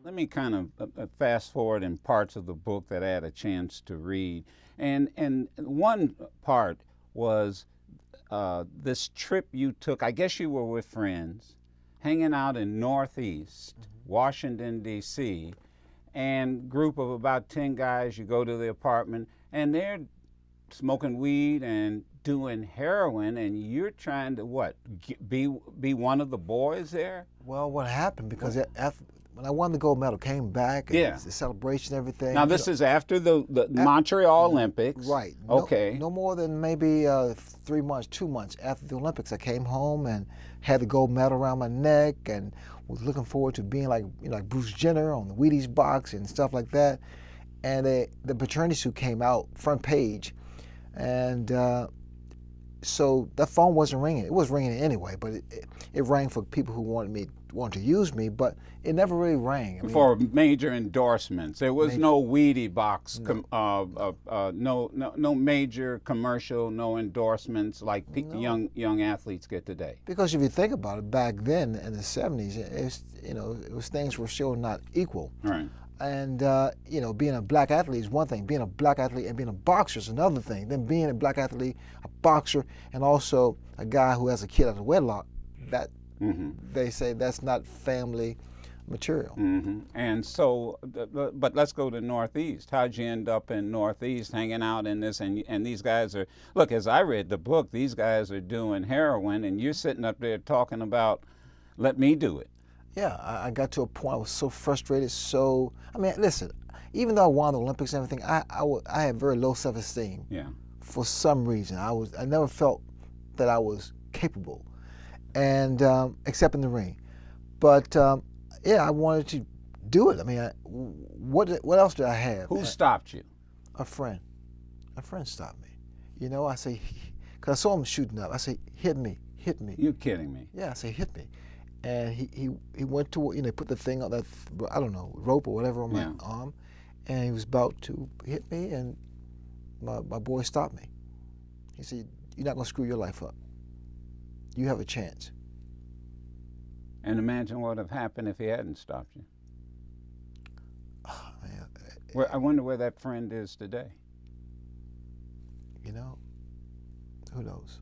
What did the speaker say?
Let me kind of fast forward in parts of the book that I had a chance to read. And one part was this trip you took. I guess you were with friends, hanging out in Northeast Washington, D.C., and group of about 10 guys. You go to the apartment, and they're smoking weed and doing heroin, and you're trying to what? Be one of the boys there? Well, what happened, because after, when I won the gold medal, came back, and Yeah. the celebration, everything. Now this is after the Montreal Olympics. Right. Okay. No more than maybe 3 months, 2 months after the Olympics, I came home and had the gold medal around my neck, and was looking forward to being like like Bruce Jenner on the Wheaties box and stuff like that. And the paternity suit came out front page, and so that phone wasn't ringing. It was ringing anyway, but it rang for people who wanted to use me, but it never really rang. I mean, For major endorsements, there was no Wheatie box, no major commercial, no endorsements like young athletes get today. because if you think about it, back then in the '70s, it was things were still not equal. Right. And being a black athlete is one thing. Being a black athlete and being a boxer is another thing. Then being a black athlete, a boxer, and also a guy who has a kid out of wedlock, that they say that's not family material. And so, but let's go to Northeast. How'd you end up in Northeast hanging out in this? And these guys are, look, as I read the book, these guys are doing heroin, and you're sitting up there talking about, let me do it. Yeah, I got to a point I was so frustrated. So, I mean, listen, even though I won the Olympics and everything, I had very low self-esteem. Yeah. For some reason, I never felt that I was capable, and except in the ring. But yeah, I wanted to do it. I mean, what else did I have? Who stopped you? A friend. A friend stopped me. I say, because I saw him shooting up. I say, hit me, hit me. You're kidding me. Yeah, I say, hit me. And he went to, put the thing on that, I don't know, rope or whatever on my arm, and he was about to hit me, and my boy stopped me. He said, you're not going to screw your life up. You have a chance. And imagine what would have happened if he hadn't stopped you. Oh, man. I wonder where that friend is today. Who knows?